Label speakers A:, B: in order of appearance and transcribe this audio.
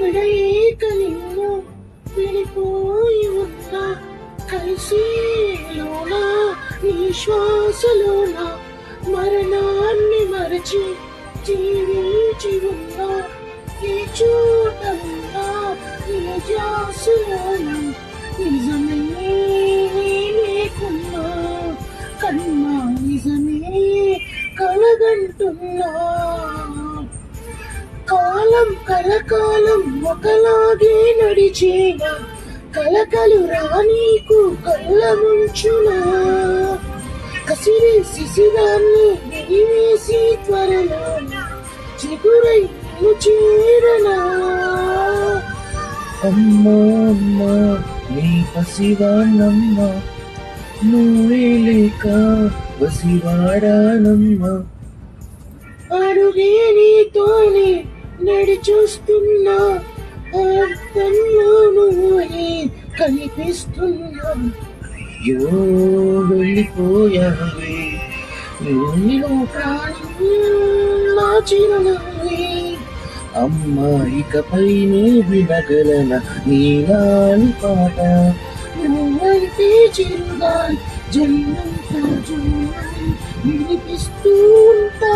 A: విడలేక నిన్ను విడిపోయి ఉన్నా కలిసేలోనా నీ శ్వాసలోన మరణాన్ని మరచి జీవించి ఉన్నా ఈ చోట ఉన్నా నిజాసులోన నిజమే లేకున్నా కన్నా నిజమే కలగంటున్నా కాలం కలకాలం ఒకలాగే నడిచేనా కలకలు రానీకు కళ్ళ ముంచునా కసిరే శిశిరాన్ని వెలివేసి త్వరలో చిగురై నిన్ను చేరనా
B: అమ్మా అమ్మా నీ పసివాణమ్మా నువ్వే లేక పసివాడానమ్మా
A: అడుగే నీతోనే నడిచొస్తున్నా అర్థంలో నువ్వే కనిపిస్తున్నా
B: అయ్యో వెళ్ళిపోయావే
A: నీలో ప్రాణం నా చిరునవ్వే
B: అమ్మా ఇకపై నే వినగలన నీలాని పాట
A: నువ్వంటే చిరుగా జన్మంతా చూడాలి వినిపిస్తూ ఉంటా